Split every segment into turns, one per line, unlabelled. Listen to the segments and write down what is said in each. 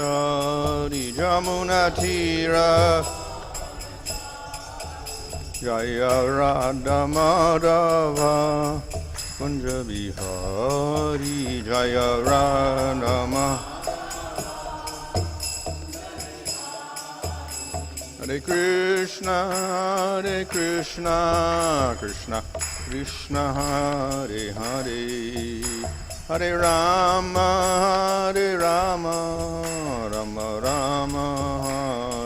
Hari Jamunatira Jaya Radha Madhava Kunja Bihari Jaya Radha Hare Krishna, Krishna Krishna Hare Hare, Hare Rama, Rama Rama,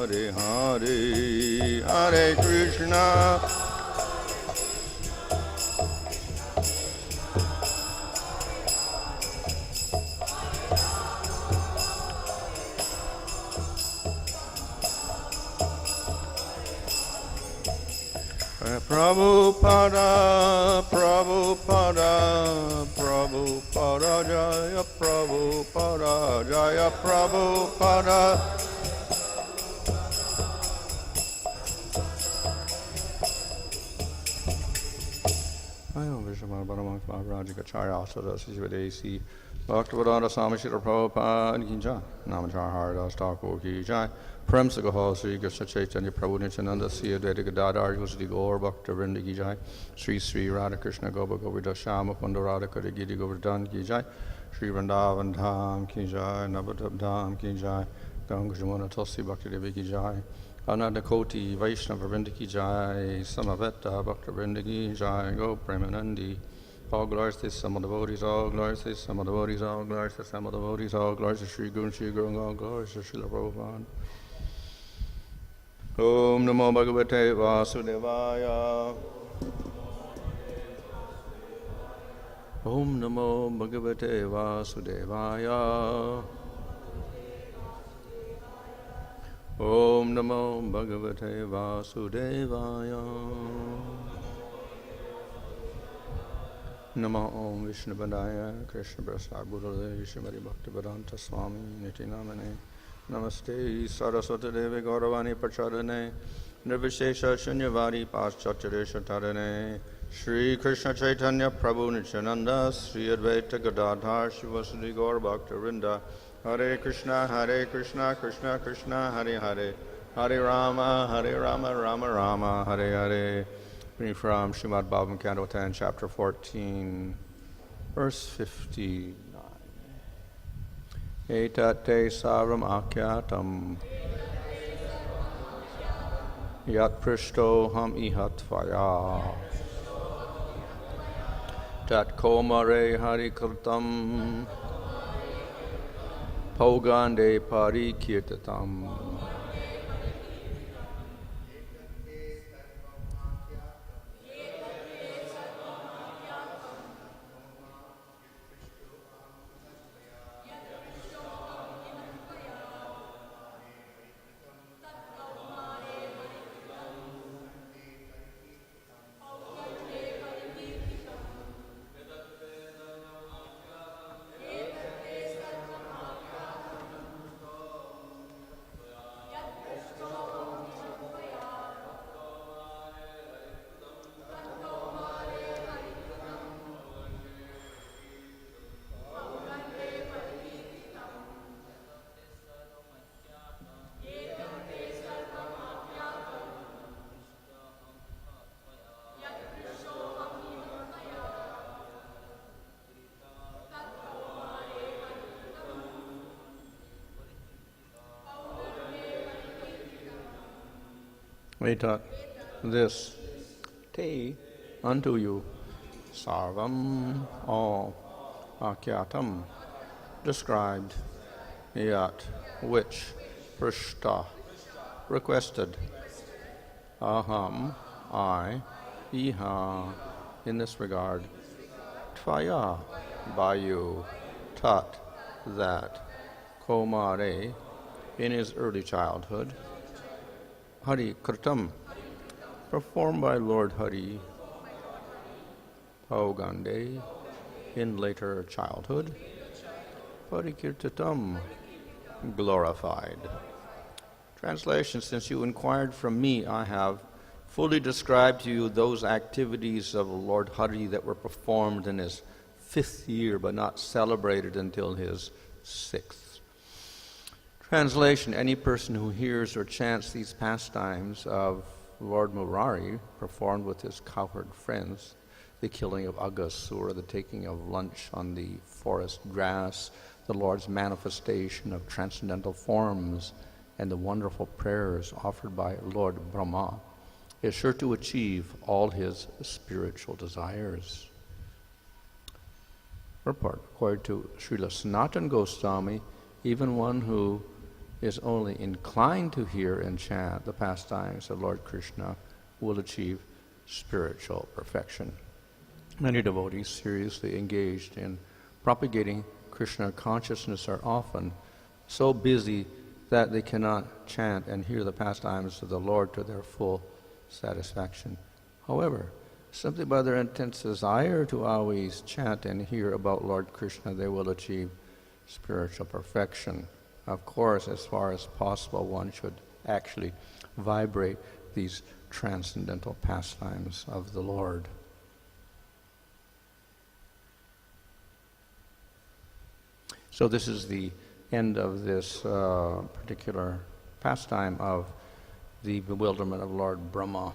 Hare Hare, Hare Krishna. Prabhupada, Prabhupada, Prabhupada, Jaya Prabhupada, Jaya Prabhupada. I am Vishnu Bharamang Rajikacharya Asada Sisivadesi Bhaktivedanta Swami Srila Prabhupada Ki Jai Namachar Haridas Thakur Ki Jai Prem Sagahal Sri Krishna Chaitanya Prabhu Nityananda Siya Dvaita Gadadhar Yosdi Gaur Bhakta Vrinda Ki Jai Sri Sri Radha Krishna Gopa Govida Shama Kunda Radha Kadagiri Govardhan Ki Jai Sri Vrindavan Dham Ki Jai Navatab Dham Ki Jai Ganga Jamuna Tulsi Bhakti Devi Ki Jai Ananda Koti Vaishnava Vrinda Ki Jai Samaveta Bhakta Vrinda Ki Jai Go Premanandi. All glories to some of the devotees, all glories to some of the devotees, all glories to some of the devotees, all glories to Sri Guru, all glories to Srila Prabhupada. Om Namo Bhagavate Vasudevaya. Om Namo Bhagavate Vasudevaya. Om Namo Bhagavate Vasudevaya. Namo Om Vishnu Padaya Krishna Prasad Gurudeva Shrimati Bhaktivedanta Swami Niti Namane Namaste Saraswati Devi Gauravani Prachadane Nirvishesha Shunyavadi Paschatyaresha Tadane Shri Krishna Chaitanya Prabhu Nityananda Sri Advaita Gadadhar Shivasudi Gaur Bhakta Vrinda Hare Krishna Krishna Krishna Hare Hare Hare Rama Rama Rama Hare Hare. Reading from Srimad Bhagavatam, Canto 10, Chapter 14, verse 59. Etate saram akyatam yat prishto ham ihatvaya tat komare harikirtam pogande parikirtatam. Etat, this, te, unto you, sarvam, all, akyatam, described, yat, which, prishta, requested, aham, I, iha, in this regard, tvaya, by you, tat, that, komare, in his early childhood, Hari Kirtam, performed by Lord Hari, Paugande, in later childhood, Parikirtatam, glorified. Translation, since you inquired from me, I have fully described to you those activities of Lord Hari that were performed in his 5th year, but not celebrated until his 6th. Translation: any person who hears or chants these pastimes of Lord Murari performed with his cowherd friends, the killing of Aghasura, the taking of lunch on the forest grass, the Lord's manifestation of transcendental forms, and the wonderful prayers offered by Lord Brahma, is sure to achieve all his spiritual desires. Report: according to Srila Sanatana Goswami, even one who is only inclined to hear and chant the pastimes of Lord Krishna will achieve spiritual perfection. Many devotees seriously engaged in propagating Krishna consciousness are often so busy that they cannot chant and hear the pastimes of the Lord to their full satisfaction. However, simply by their intense desire to always chant and hear about Lord Krishna, they will achieve spiritual perfection. Of course, as far as possible, one should actually vibrate these transcendental pastimes of the Lord. So this is the end of this particular pastime of the bewilderment of Lord Brahma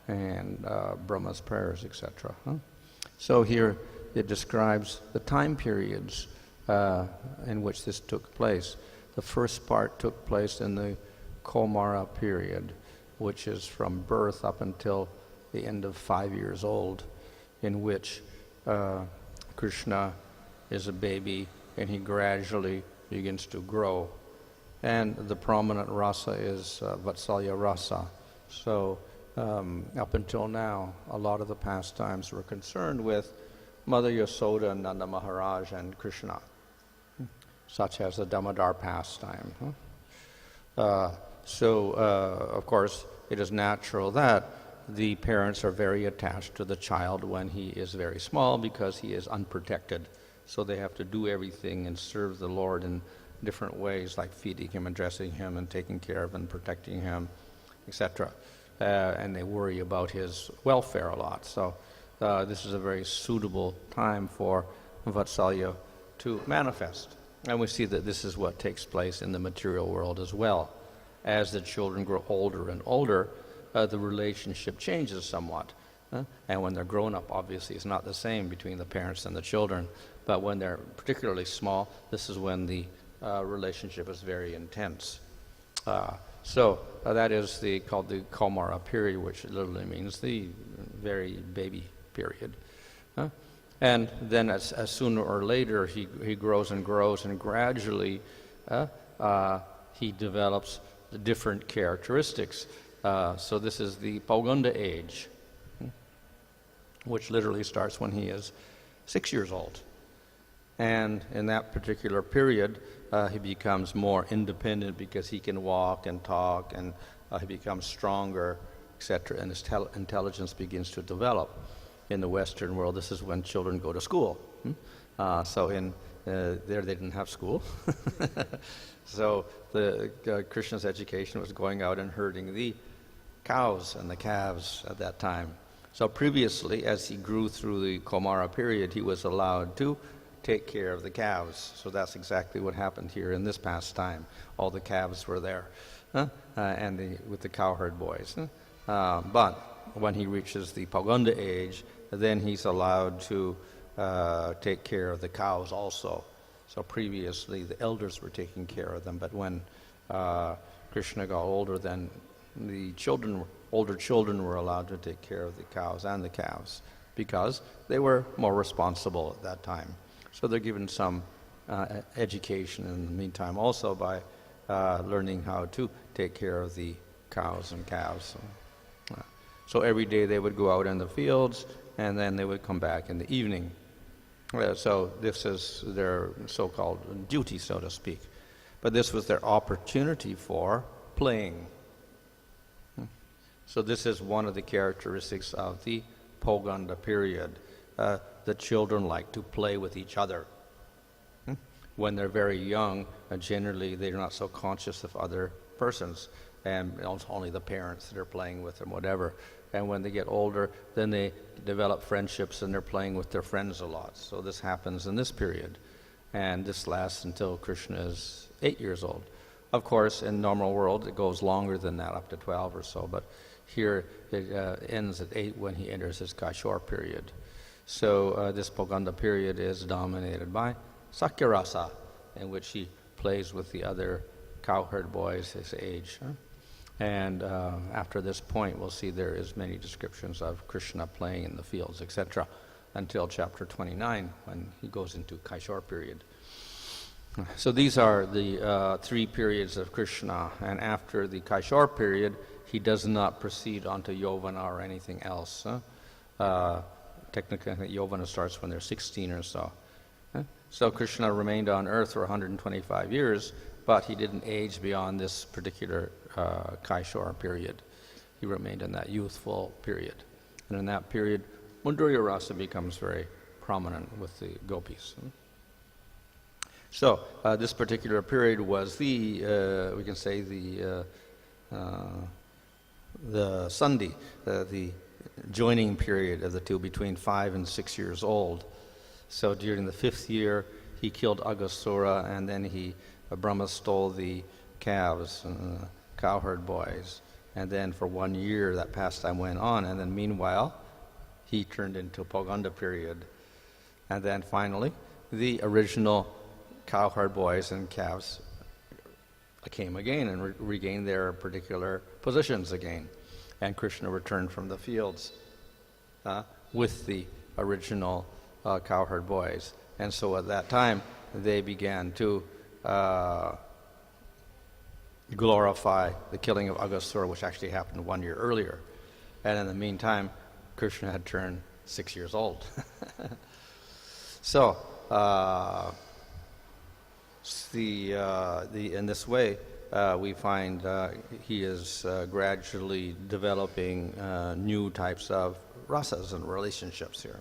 and Brahma's prayers, etc. So here it describes the time periods in which this took place. The first part took place in the Kaumara period, which is from birth up until the end of 5 years old, in which Krishna is a baby and he gradually begins to grow. And the prominent rasa is Vatsalya rasa. So up until now, a lot of the pastimes were concerned with Mother Yasoda and Nanda Maharaj and Krishna, such as the Damodar pastime. Of course, it is natural that the parents are very attached to the child when he is very small because he is unprotected. So they have to do everything and serve the Lord in different ways, like feeding him and dressing him and taking care of and protecting him, etc. And they worry about his welfare a lot. So this is a very suitable time for Vatsalya to manifest. And we see that this is what takes place in the material world as well. As the children grow older and older, the relationship changes somewhat. And when they're grown up, obviously, it's not the same between the parents and the children. But when they're particularly small, this is when the relationship is very intense. That is called the Kaumara period, which literally means the very baby period. And then as sooner or later, he grows and grows, and gradually he develops the different characteristics. So this is the Pauganda age, which literally starts when he is 6 years old. And in that particular period, he becomes more independent because he can walk and talk, and he becomes stronger, etc., and his intelligence begins to develop. In the Western world, this is when children go to school. So there they didn't have school. So Krishna's education was going out and herding the cows and the calves at that time. So previously, as he grew through the Kaumara period, he was allowed to take care of the calves. So that's exactly what happened here in this pastime. All the calves were there, and with the cowherd boys. But when he reaches the Pauganda age, then he's allowed to take care of the cows also. So previously, the elders were taking care of them, but when Krishna got older, then the older children were allowed to take care of the cows and the calves because they were more responsible at that time. So they're given some education in the meantime also by learning how to take care of the cows and calves. So every day they would go out in the fields, and then they would come back in the evening. So this is their so-called duty, so to speak. But this was their opportunity for playing. So this is one of the characteristics of the Pauganda period. The children like to play with each other. When they're very young, generally they're not so conscious of other persons, and it's only the parents that are playing with them, whatever. And when they get older, then they develop friendships and they're playing with their friends a lot. So this happens in this period. And this lasts until Krishna is 8 years old. Of course, in normal world, it goes longer than that, up to 12 or so, but here it ends at 8 when he enters his Kaishor period. So this Poganda period is dominated by Sakyarasa, in which he plays with the other cowherd boys his age. And after this point, we'll see there is many descriptions of Krishna playing in the fields, etc., until chapter 29, when he goes into Kaishor period. So these are the 3 periods of Krishna, and after the Kaishor period, he does not proceed onto Yovana or anything else. Technically, Yovana starts when they're 16 or so. So Krishna remained on earth for 125 years, but he didn't age beyond this particular Kaishor period. He remained in that youthful period. And in that period, Madhurya Rasa becomes very prominent with the gopis. So this particular period was the, we can say, the Sandhi, the joining period of the two, between 5 and 6 years old. So during the 5th year, he killed Aghasura, and then Brahma stole the calves, cowherd boys. And then for 1 year, that pastime went on. And then meanwhile, he turned into Poganda period. And then finally, the original cowherd boys and calves came again and regained their particular positions again. And Krishna returned from the fields with the original cowherd boys. And so at that time, they began to glorify the killing of Aghasura, which actually happened 1 year earlier. And in the meantime, Krishna had turned 6 years old. So, in this way, we find he is gradually developing new types of rasas and relationships here.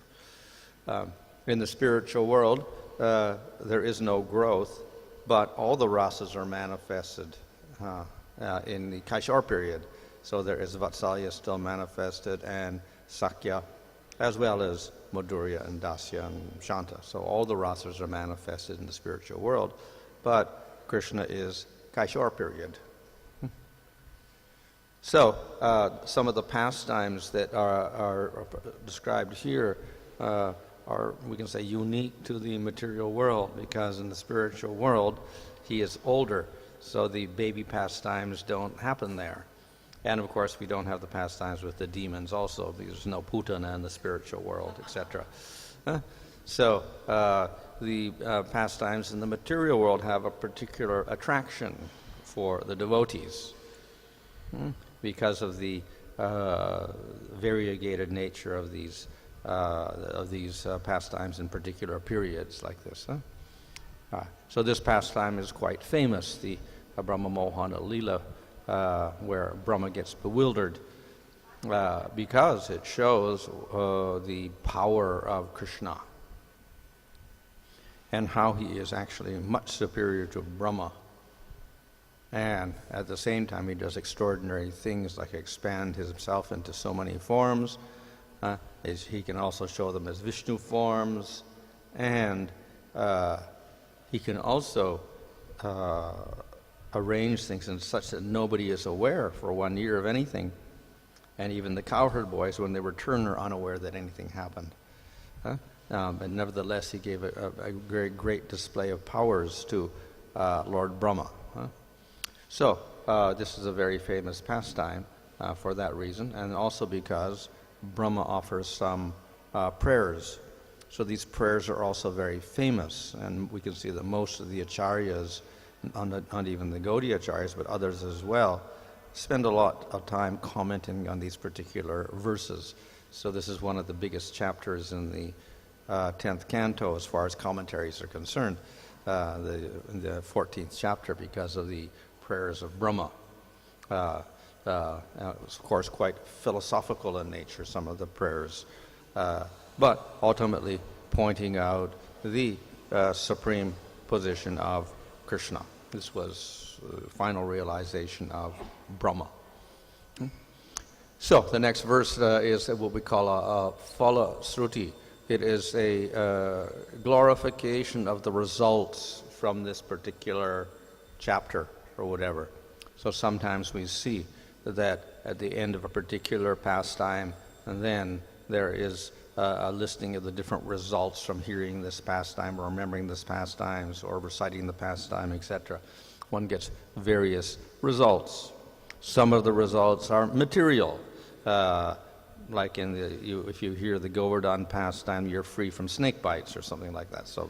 In the spiritual world, there is no growth, but all the rasas are manifested in the Kaishor period. So there is Vatsalya still manifested, and Sakya, as well as Madhurya and Dasya and Shanta. So all the rasas are manifested in the spiritual world, but Krishna is Kaishor period. So some of the pastimes that are described here are, we can say, unique to the material world, because in the spiritual world he is older, so the baby pastimes don't happen there. And of course we don't have the pastimes with the demons also, because there's no Putana in the spiritual world, etc. So the pastimes in the material world have a particular attraction for the devotees because of the variegated nature of these pastimes in particular periods like this. So this pastime is quite famous, the Brahma Mohana Lila, where Brahma gets bewildered because it shows the power of Krishna and how he is actually much superior to Brahma. And at the same time, he does extraordinary things like expand himself into so many forms. He can also show them as Vishnu forms, and he can also arrange things in such that nobody is aware for 1 year of anything. And even the cowherd boys, when they return, are unaware that anything happened. But nevertheless, he gave a very great display of powers to Lord Brahma. So this is a very famous pastime for that reason, and also because Brahma offers some prayers. So these prayers are also very famous, and we can see that most of the acharyas, not even the Gaudiya acharyas, but others as well, spend a lot of time commenting on these particular verses. So this is one of the biggest chapters in the 10th canto as far as commentaries are concerned, the 14th chapter, because of the prayers of Brahma. Of course, quite philosophical in nature, some of the prayers, but ultimately pointing out the supreme position of Krishna. This was the final realization of Brahma. So the next verse is what we call a Phala Sruti. It is a glorification of the results from this particular chapter or whatever. So sometimes we see that at the end of a particular pastime, and then there is a listing of the different results from hearing this pastime or remembering this pastimes or reciting the pastime, etc. One gets various results. Some of the results are material, like if you hear the Govardhan pastime, you're free from snake bites or something like that. So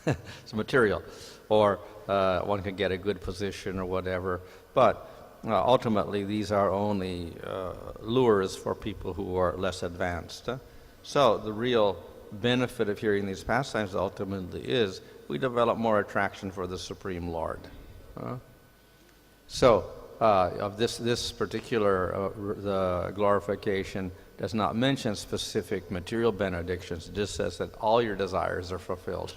it's material. Or one can get a good position or whatever. But ultimately, these are only lures for people who are less advanced. So the real benefit of hearing these pastimes ultimately is we develop more attraction for the Supreme Lord. So of this particular, the glorification does not mention specific material benedictions. It just says that all your desires are fulfilled.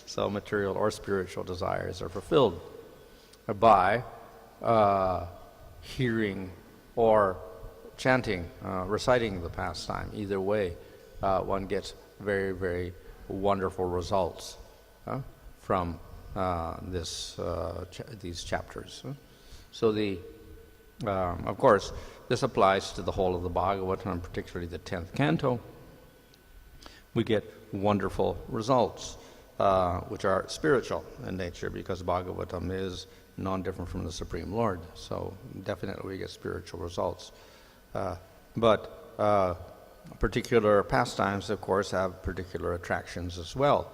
So material or spiritual desires are fulfilled by hearing or chanting, reciting the pastime. Either way, one gets very, very wonderful results from these chapters. So of course, this applies to the whole of the Bhagavatam, particularly the 10th canto. We get wonderful results, which are spiritual in nature, because Bhagavatam is non-different from the Supreme Lord. So definitely we get spiritual results. But particular pastimes, of course, have particular attractions as well.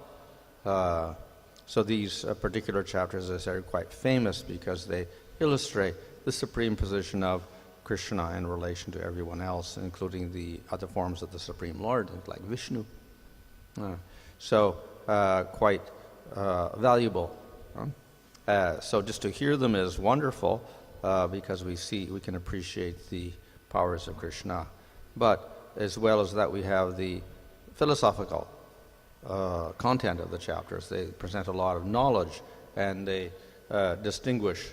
So these particular chapters, as I say, are quite famous because they illustrate the supreme position of Krishna in relation to everyone else, including the other forms of the Supreme Lord, like Vishnu. So quite valuable. So just to hear them is wonderful because we can appreciate the powers of Krishna. But as well as that, we have the philosophical content of the chapters. They present a lot of knowledge, and they distinguish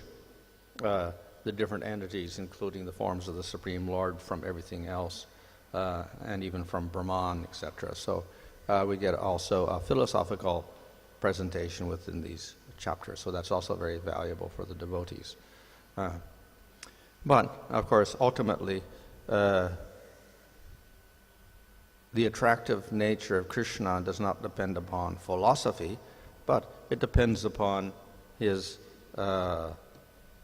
the different entities, including the forms of the Supreme Lord, from everything else, and even from Brahman, etc. So we get also a philosophical presentation within these chapters. So that's also very valuable for the devotees. But, of course, ultimately, the attractive nature of Krishna does not depend upon philosophy, but it depends upon his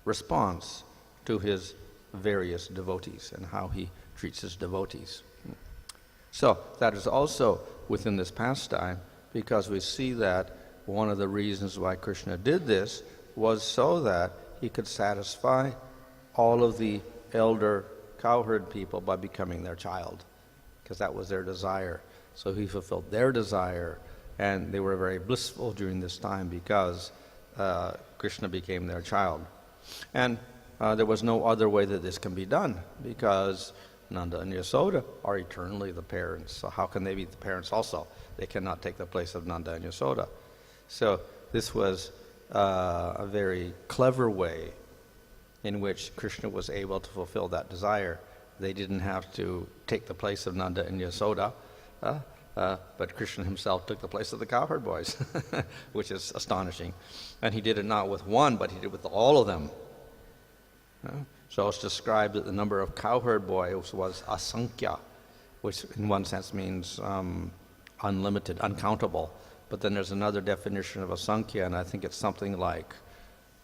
response to his various devotees and how he treats his devotees. So that is also within this pastime, because we see that one of the reasons why Krishna did this was so that he could satisfy all of the elder cowherd people by becoming their child, because that was their desire. So he fulfilled their desire, and they were very blissful during this time because Krishna became their child. And there was no other way that this can be done, because Nanda and Yasoda are eternally the parents. So how can they be the parents also? They cannot take the place of Nanda and Yasoda. So this was a very clever way in which Krishna was able to fulfill that desire. They didn't have to take the place of Nanda and Yasoda, but Krishna himself took the place of the cowherd boys, which is astonishing. And he did it not with one, but he did it with all of them. So it's described that the number of cowherd boys was asankhya, which in one sense means unlimited, uncountable. But then there's another definition of asankhya, and I think it's something like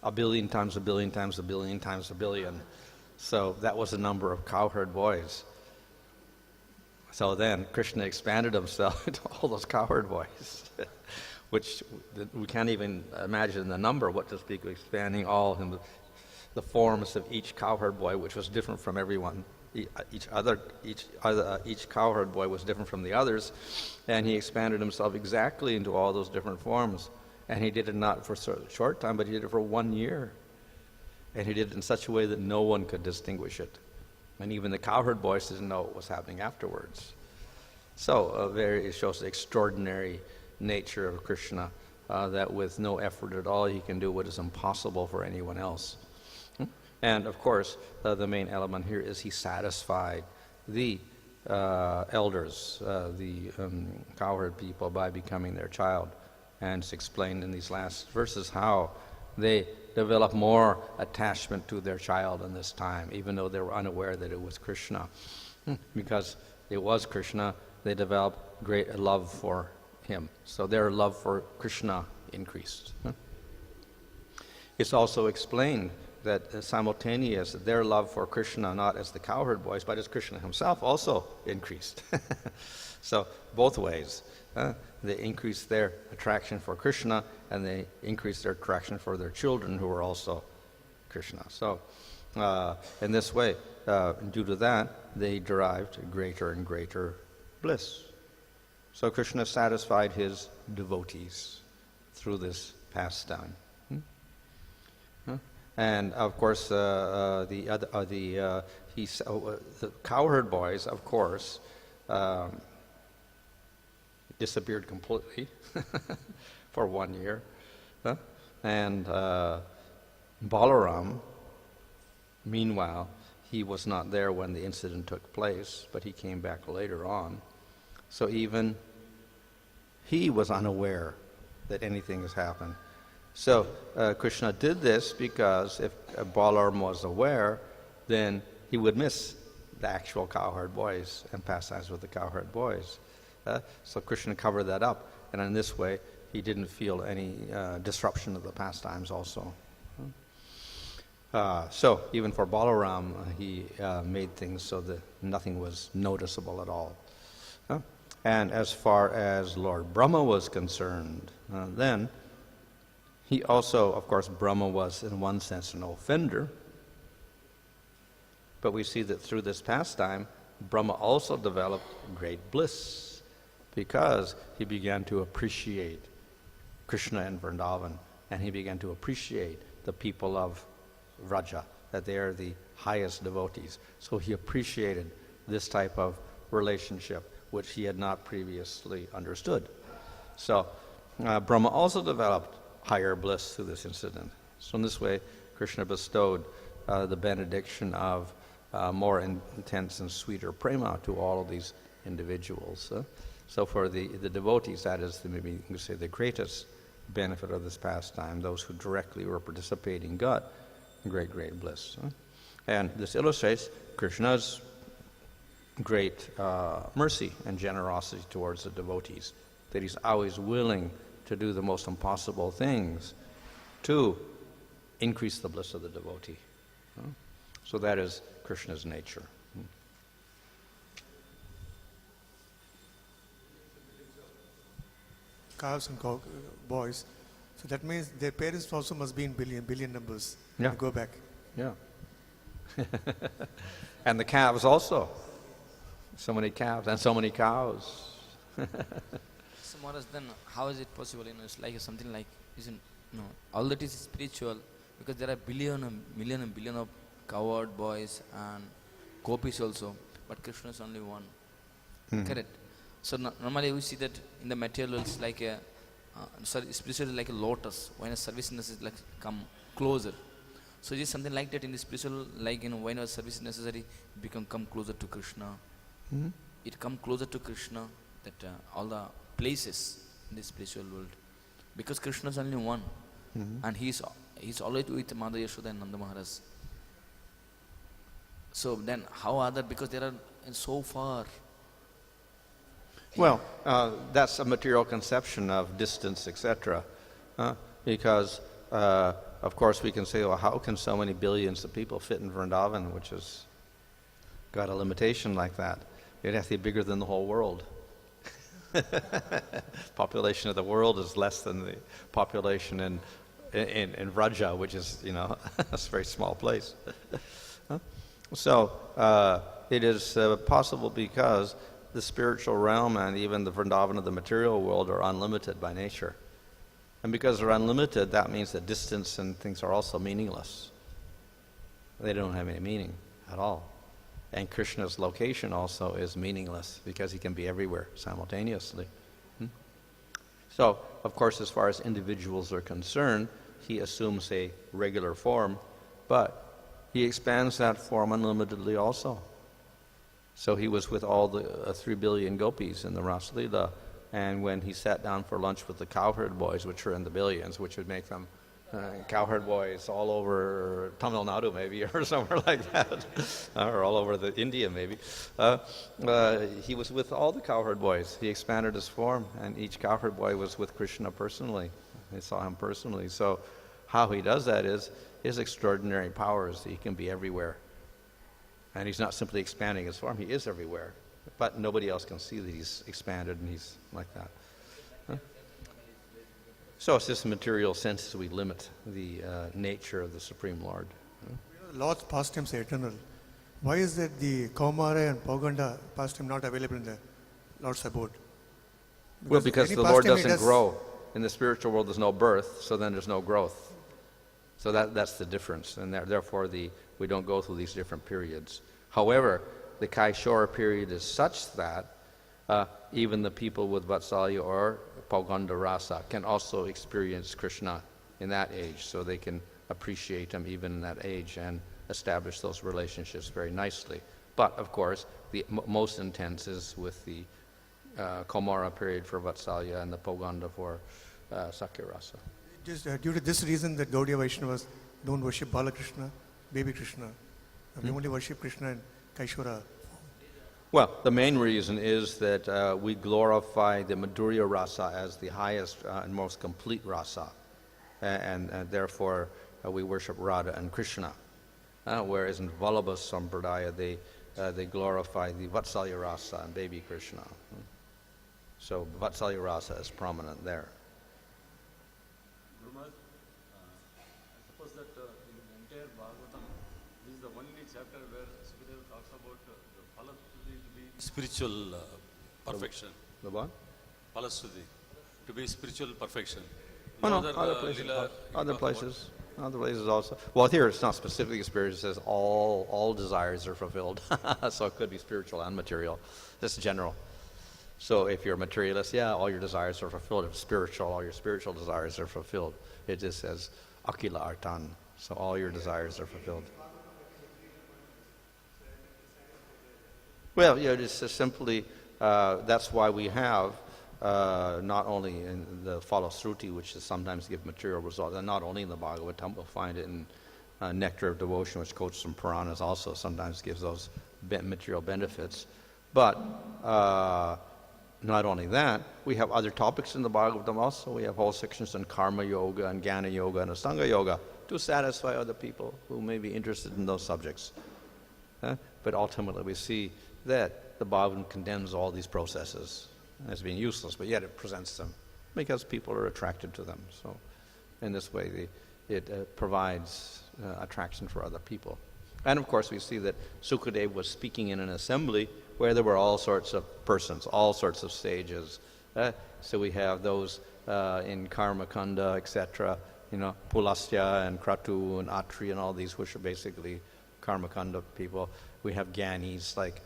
1 billion times 1 billion times 1 billion times 1 billion. So that was the number of cowherd boys. So then Krishna expanded himself into all those cowherd boys, which we can't even imagine the number, what to speak of expanding all in the forms of each cowherd boy, which was different from everyone. Each cowherd boy was different from the others, and he expanded himself exactly into all those different forms. And he did it not for a short time, but he did it for 1 year. And he did it in such a way that no one could distinguish it. And even the cowherd boys didn't know what was happening afterwards. So it shows the extraordinary nature of Krishna, that with no effort at all he can do what is impossible for anyone else. And of course, the main element here is he satisfied the elders, the cowherd people, by becoming their child. And it's explained in these last verses how they develop more attachment to their child in this time, even though they were unaware that it was Krishna. Because it was Krishna, they developed great love for him. So their love for Krishna increased. It's also explained that simultaneous, their love for Krishna, not as the cowherd boys, but as Krishna himself, also increased. So both ways. They increased their attraction for Krishna, and they increased their attraction for their children, who were also Krishna. So in this way, due to that, they derived greater and greater bliss. So Krishna satisfied his devotees through this pastime. And of course, the cowherd boys, of course, disappeared completely for 1 year. And Balaram, meanwhile, he was not there when the incident took place, but he came back later on. So even he was unaware that anything has happened. So Krishna did this because if Balaram was aware, then he would miss the actual cowherd boys and pastimes with the cowherd boys. So Krishna covered that up, and in this way, he didn't feel any disruption of the pastimes also. So even for Balaram, he made things so that nothing was noticeable at all. And as far as Lord Brahma was concerned, then he also, of course, Brahma was in one sense an offender. But we see that through this pastime, Brahma also developed great bliss because he began to appreciate Krishna and Vrindavan, and he began to appreciate the people of Vraja, that they are the highest devotees. So he appreciated this type of relationship, which he had not previously understood. So Brahma also developed higher bliss through this incident. So in this way, Krishna bestowed the benediction of more intense and sweeter prema to all of these individuals. So for the devotees, that is maybe you can say the greatest benefit of this pastime. Those who directly were participating got great bliss. And this illustrates Krishna's great mercy and generosity towards the devotees, that he's always willing to do the most impossible things to increase the bliss of the devotee. So that is Krishna's nature.
Cows and boys. So that means their parents also must be in billion numbers.
Yeah.
Go back.
Yeah. And the calves also. So many calves and so many cows.
So Maharaj, then how is it possible? It's like something like, all that is spiritual, because there are million and billion of cowherd boys and gopis also, but Krishna is only one. Correct? So normally we see that in the material it's like a, spiritual is like a lotus, when a service is like come closer. So it is something like that in the spiritual, like when a service is necessary, come closer to Krishna. It come closer to Krishna, that all the places in the spiritual world, because Krishna is only one, and he's always with Mother Yashoda and Nanda Maharaj. So then how are that? Because they are so far.
Well, that's a material conception of distance, etc. Because, of course, we can say, well, how can so many billions of people fit in Vrindavan, which has got a limitation like that? It'd have to be bigger than the whole world. Population of the world is less than the population in Vraja, which is, a very small place. So it is possible because the spiritual realm and even the Vrindavan of the material world are unlimited by nature. And because they're unlimited, that means that distance and things are also meaningless. They don't have any meaning at all. And Krishna's location also is meaningless because he can be everywhere simultaneously. So, of course, as far as individuals are concerned, he assumes a regular form, but he expands that form unlimitedly also. So he was with all the 3 billion gopis in the Ras Leela, and when he sat down for lunch with the cowherd boys, which are in the billions, which would make them cowherd boys all over Tamil Nadu maybe, or somewhere like that, or all over India maybe. He was with all the cowherd boys. He expanded his form, and each cowherd boy was with Krishna personally. They saw him personally. So how he does that is his extraordinary powers. He can be everywhere. And he's not simply expanding his form, he is everywhere. But nobody else can see that he's expanded and he's like that. So it's just material senses we limit the nature of the Supreme Lord.
The Lord's pastimes are eternal. Why is that the Kaumara and Poganda pastime not available in the Lord's abode?
Well, because
any
the Lord
pastime he
doesn't
does-
grow. In the spiritual world, there's no birth, so then there's no growth. So that's the difference, and therefore we don't go through these different periods. However, the Kaishora period is such that even the people with Vatsalya or Poganda Rasa can also experience Krishna in that age, so they can appreciate him even in that age and establish those relationships very nicely. But, of course, the most intense is with the Kaumara period for Vatsalya and the Poganda for Sakya Rasa.
Just due to this reason that Gaudiya Vaishnavas don't worship Balakrishna, baby Krishna. They only worship Krishna and Kaishora.
Well, the main reason is that we glorify the Madhurya Rasa as the highest and most complete rasa, and therefore we worship Radha and Krishna. Whereas in Vallabha Sampradaya, they glorify the Vatsalya Rasa and baby Krishna. So Vatsalya Rasa is prominent there.
Guru Maharaj, I suppose that in the entire Bhagavatam, this is the only chapter where Sukadeva talks about the Phalasuddhi to be spiritual perfection.
The what?
Phalasuddhi, to be spiritual perfection.
Oh, no,
Other,
other places.
Leela,
Other
you talk
places. Other places also. Well, here it's not specifically spiritual. It says all desires are fulfilled. So it could be spiritual and material. This is general. So if you're a materialist, yeah, all your desires are fulfilled. If spiritual, all your spiritual desires are fulfilled. It just says Akila Artan. So all your desires are fulfilled. Well, it's just simply, that's why we have not only in the Phalasruti, which is sometimes give material results, and not only in the Bhagavatam, we'll find it in Nectar of Devotion, which quotes some Puranas also, sometimes gives those material benefits. But not only that, we have other topics in the Bhagavatam also. We have whole sections on Karma Yoga and Jnana Yoga and Asanga Yoga to satisfy other people who may be interested in those subjects. But ultimately we see that the Bhagavatam condemns all these processes as being useless, but yet it presents them because people are attracted to them. So in this way it provides attraction for other people. And of course we see that Sukadeva was speaking in an assembly where there were all sorts of persons, all sorts of stages. So we have those in Karma Kanda, etc., Pulastya and Kratu and Atri and all these, which are basically Karma Kanda people. We have Gyanis like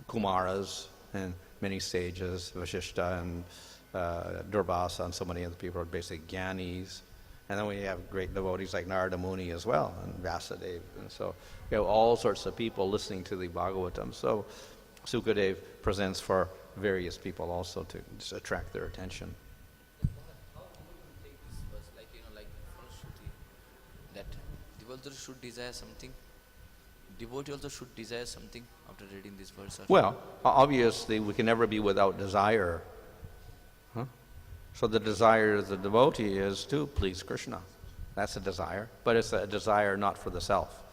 Kumaras and many sages, Vashishta and Durvasa and so many other people are basically Gyanis. And then we have great devotees like Narada Muni as well, and Vyasadeva. And so we have all sorts of people listening to the Bhagavatam. So Sukadeva presents for various people also to just attract their attention.
How you take this verse, like Shruti, that devotee should desire something? Devotee also should desire something after reading this verse?
Well, obviously we can never be without desire. So the desire of the devotee is to please Krishna. That's a desire, but it's a desire not for the self.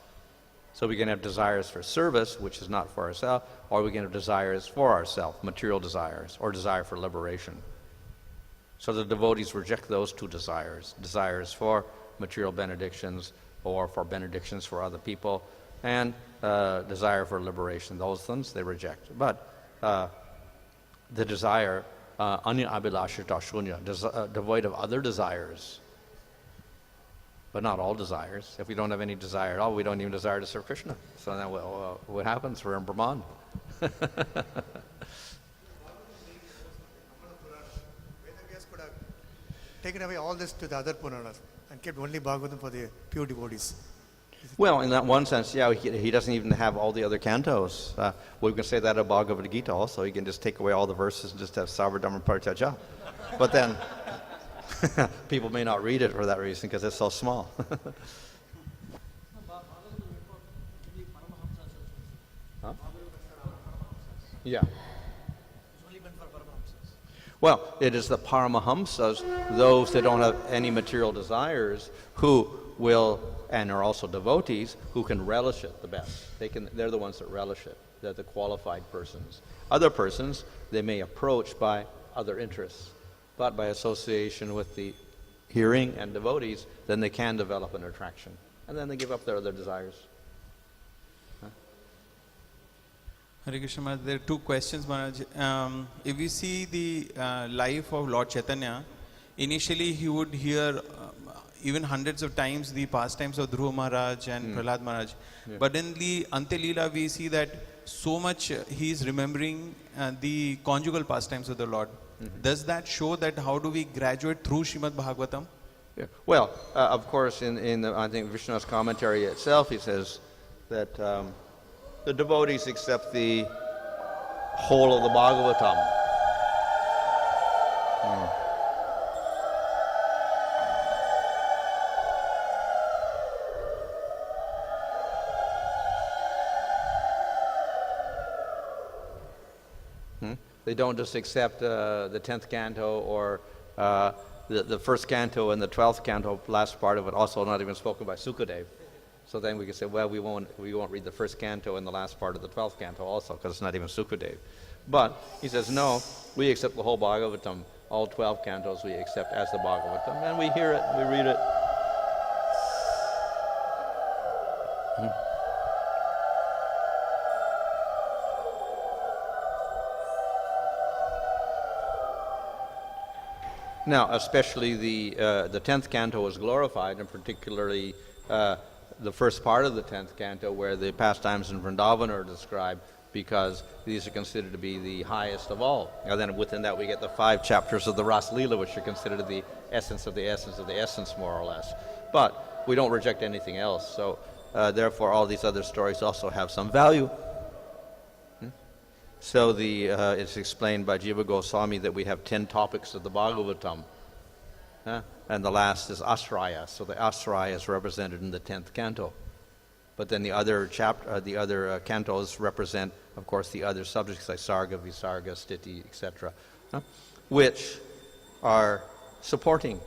So we can have desires for service, which is not for ourselves, or we can have desires for ourselves, material desires, or desire for liberation. So the devotees reject those two desires, desires for material benedictions or for benedictions for other people, and desire for liberation. Those things they reject. But the desire, anya abhilashita shunya, devoid of other desires, but not all desires. If we don't have any desire at all, we don't even desire to serve Krishna. So then what happens? We're in Brahman.
Vedavyas could have taken away all this to the other Puranas and kept only Bhagavatam for the pure devotees.
Well, in that one sense, yeah, he doesn't even have all the other cantos. We can say that of Bhagavad Gita also. He can just take away all the verses and just have Sarvadharma Paritaja. But then, People may not read it for that reason because it's so small. Huh? Yeah. Well, it is the Paramahamsas, those that don't have any material desires, who will, and are also devotees, who can relish it the best. They're the ones that relish it. They're the qualified persons. Other persons, they may approach by other interests, but by association with the hearing and devotees, then they can develop an attraction. And then they give up their other desires.
Hare Krishna Maharaj, there are two questions, Maharaj. If we see the life of Lord Chaitanya, initially he would hear even hundreds of times the pastimes of Dhruva Maharaj and Prahlad Maharaj.
Yeah.
But in the Ante Leela, we see that so much he is remembering the conjugal pastimes of the Lord. Does that show that how do we graduate through Srimad Bhagavatam?
Yeah. Well, of course, in the, I think Vishnu's commentary itself, he says that the devotees accept the whole of the Bhagavatam. They don't just accept the 10th canto or the first canto and the 12th canto, last part of it, also not even spoken by Sukadev. So then we can say, well, we won't read the first canto and the last part of the 12th canto also, because it's not even Sukadev. But he says, no, we accept the whole Bhagavatam, all 12 cantos we accept as the Bhagavatam, and we hear it, we read it. Now, especially the 10th canto is glorified, and particularly the first part of the 10th canto, where the pastimes in Vrindavan are described, because these are considered to be the highest of all. And then within that we get the 5 chapters of the Ras Leela, which are considered the essence of the essence of the essence, more or less. But we don't reject anything else, so therefore all these other stories also have some value. So it's explained by Jiva Goswami that we have 10 topics of the Bhagavatam, and the last is Asraya. So the Asraya is represented in the 10th canto. But then the other cantos represent, of course, the other subjects like Sarga, Visarga, Sthiti, etc., which are supporting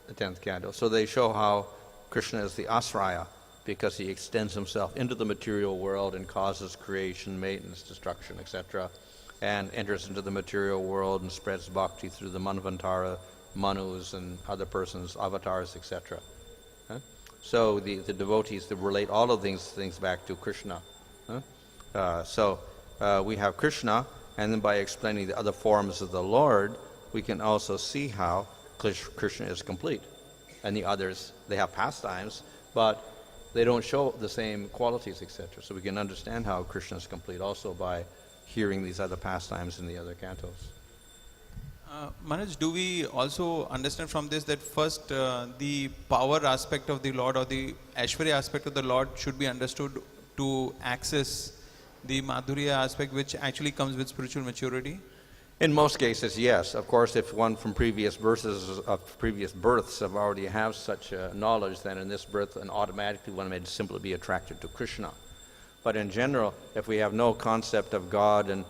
the 10th canto. So they show how Krishna is the Asraya, because he extends himself into the material world and causes creation, maintenance, destruction, etc., and enters into the material world and spreads bhakti through the Manvantara, Manus, and other persons, avatars, etc. So the devotees that relate all of these things back to Krishna. So we have Krishna, and then by explaining the other forms of the Lord, we can also see how Krishna is complete. And the others, they have pastimes, but they don't show the same qualities, etc. So we can understand how Krishna is complete also by hearing these other pastimes in the other cantos.
Maharaj, do we also understand from this that first the power aspect of the Lord or the Aishwarya aspect of the Lord should be understood to access the Madhurya aspect, which actually comes with spiritual maturity?
In most cases, yes. Of course, if one from previous births have already have such knowledge, then in this birth, and automatically one may simply be attracted to Krishna. But in general, if we have no concept of God and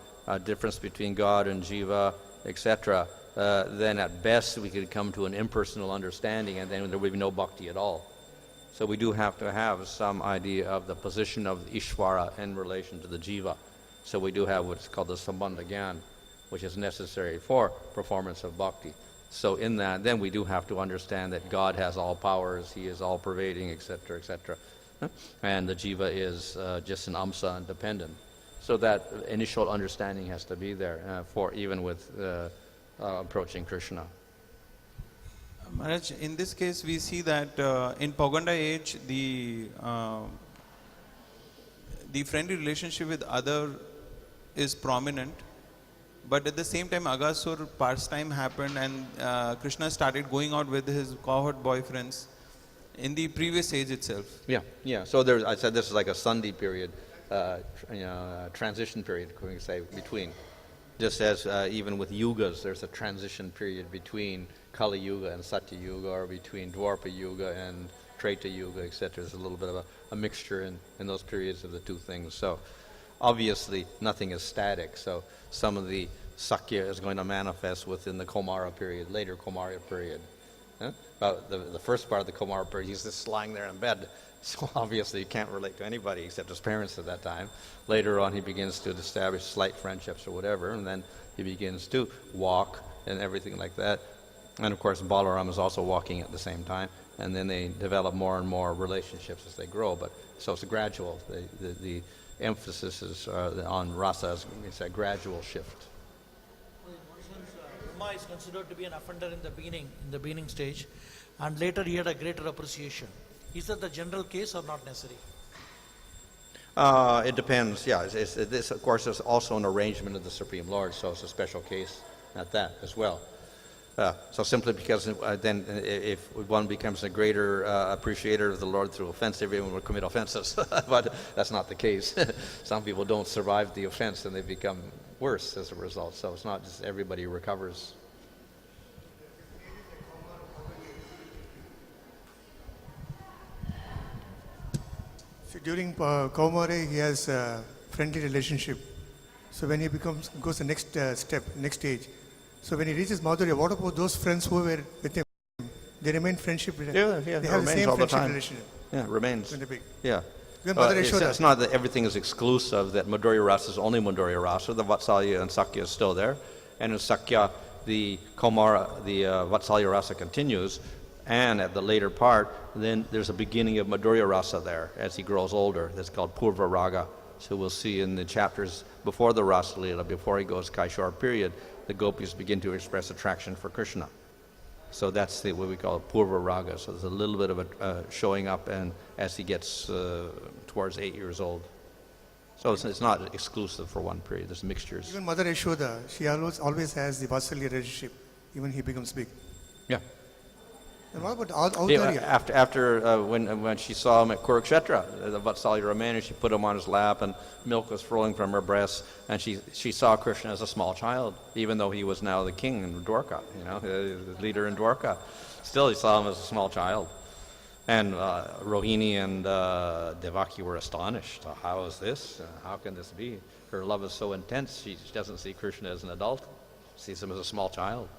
difference between God and Jiva, etc., then at best we could come to an impersonal understanding, and then there would be no bhakti at all. So we do have to have some idea of the position of Ishvara in relation to the Jiva. So we do have what's called the Sambandha Gyan, which is necessary for performance of bhakti. So in that, then we do have to understand that God has all powers, He is all-pervading, etc., etc. And the Jiva is just an amsa and dependent. So that initial understanding has to be there for even with approaching Krishna.
Maharaj, in this case we see that in Pauganda age the friendly relationship with other is prominent, but at the same time Aghasur pastime happened and Krishna started going out with his cohort boyfriends in the previous age itself.
Yeah. So I said this is like a Sandhi period, transition period, can we say, between. Just as even with yugas, there's a transition period between Kali Yuga and Satya Yuga, or between Dwapara Yuga and Treta Yuga, etc. There's a little bit of a mixture in those periods of the two things. So obviously nothing is static. So some of the Sakya is going to manifest within the Komara period, later Komara period. But the first part of the Komara period, he's just lying there in bed. So obviously he can't relate to anybody except his parents at that time. Later on he begins to establish slight friendships or whatever, and then he begins to walk and everything like that. And of course Balaram is also walking at the same time, and then they develop more and more relationships as they grow. But so it's a gradual. The emphasis is on rasa. It's a gradual shift.
In one sense, Brahma is considered to be an offender in the beginning stage, and later he had a greater appreciation. Is that the general case or not necessary?
It depends. Yeah, this of course is also an arrangement of the Supreme Lord, so it's a special case at that as well. So simply because then if one becomes a greater appreciator of the Lord through offense, everyone will commit offenses. But that's not the case. Some people don't survive the offense and they become worse as a result. So it's not just everybody recovers.
So during Kaumare, he has a friendly relationship. So when he goes the next step, next stage. So when he reaches Madhurya, what about those friends who were with him? They remain friendship.
Yeah,
they have the same
all the
friendship
time.
relationship.
Yeah, it remains.
When they're big.
Yeah.
Even Mother
It's
Yashoda.
not that everything is exclusive, that Madhurya Rasa is only Madhurya Rasa. The Vatsalya and Sakya is still there. And in Sakya, the Komara, the Vatsalya Rasa continues. And at the later part, then there's a beginning of Madhurya Rasa there as he grows older. That's called Purva Raga. So we'll see in the chapters before the Rasa Leela, before he goes Kaishar period, the gopis begin to express attraction for Krishna. So that's what we call Purva Raga. So there's a little bit of a showing up and as he gets towards 8 years old. So it's not exclusive for one period. There's mixtures.
Even Mother Yashoda, she always has the Vatsalya relationship, even he becomes big.
Yeah.
And what about
Yeah,
Audarya?
after when she saw him at Kurukshetra, the Vatsalya Ramana, she put him on his lap and milk was flowing from her breasts, and she saw Krishna as a small child, even though he was now the king in Dwarka, the leader in Dwarka. Still, he saw him as a small child. And Rohini and Devaki were astonished. How is this? How can this be? Her love is so intense, she doesn't see Krishna as an adult, sees him as a small child.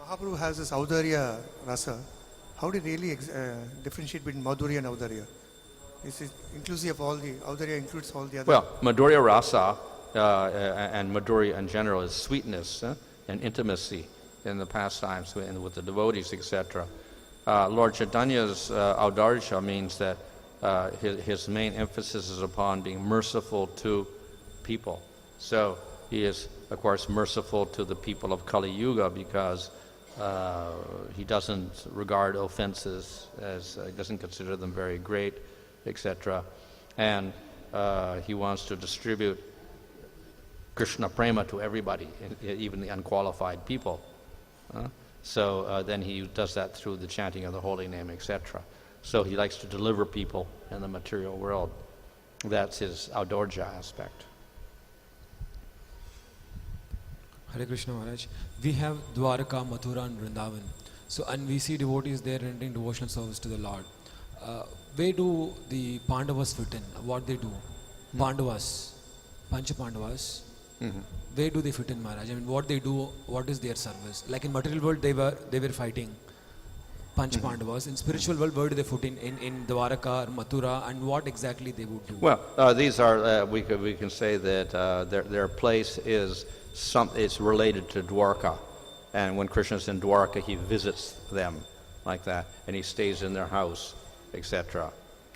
Mahaprabhu has this Audarya rasa. How do you really differentiate between Madhurya and Audarya? Is it inclusive of all the, Audarya includes all the other?
Well, Madhurya Rasa and Madhurya in general is sweetness and intimacy in the pastimes and with the devotees, etc. Lord Chaitanya's Audarya means that his main emphasis is upon being merciful to people. So he is, of course, merciful to the people of Kali Yuga because he doesn't regard offenses as, doesn't consider them very great, etc. And he wants to distribute Krishna prema to everybody, even the unqualified people. So then he does that through the chanting of the holy name, etc. So he likes to deliver people in the material world. That's his Audorja aspect.
Hare Krishna Maharaj. We have Dwaraka, Mathura and Vrindavan. So, and we see devotees there rendering devotional service to the Lord. Where do the Pandavas fit in? What they do? Pandavas, Pancha Pandavas. Where do they fit in, Maharaj? I mean, what they do, what is their service? Like in material world, they were fighting Pancha Pandavas. In spiritual world, where do they fit in Dwaraka or Mathura, and what exactly they would do?
Well, these are, we can say that their place is it's related to Dwarka. And when Krishna's in Dwarka, he visits them like that, and he stays in their house, etc.,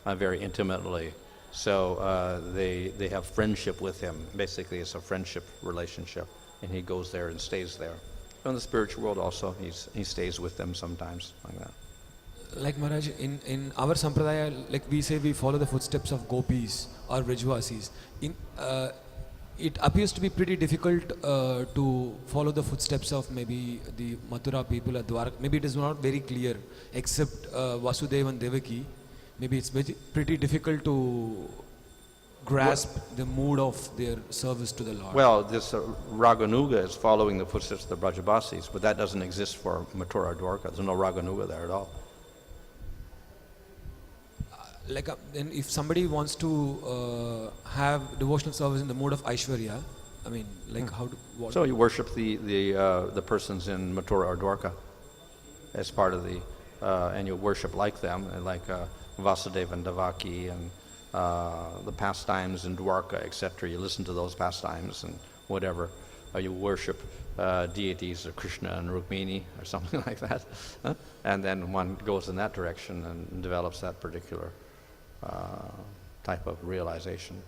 very intimately. So they have friendship with him. Basically, it's a friendship relationship, and he goes there and stays there. In the spiritual world also, he stays with them sometimes, like that.
Like Maharaj, in our sampradaya, like we say we follow the footsteps of gopis or Vrajvasis. It appears to be pretty difficult to follow the footsteps of maybe the Mathura people at Dwarka. Maybe it is not very clear, except Vasudeva and Devaki. Maybe it's pretty difficult to grasp the mood of their service to the Lord.
Well, this Raganuga is following the footsteps of the Brajabasis, but that doesn't exist for Mathura Dwarka. There's no Raganuga there at all.
Like then if somebody wants to have devotional service in the mood of Aishwarya, I mean, like how do, what?
So you worship the persons in Mathura or Dwarka as part of the, and you worship like them, and like Vasudeva and Devaki and the pastimes in Dwarka, etc. You listen to those pastimes and whatever. Or you worship deities of Krishna and Rukmini or something like that. Huh? And then one goes in that direction and develops that particular type of realization.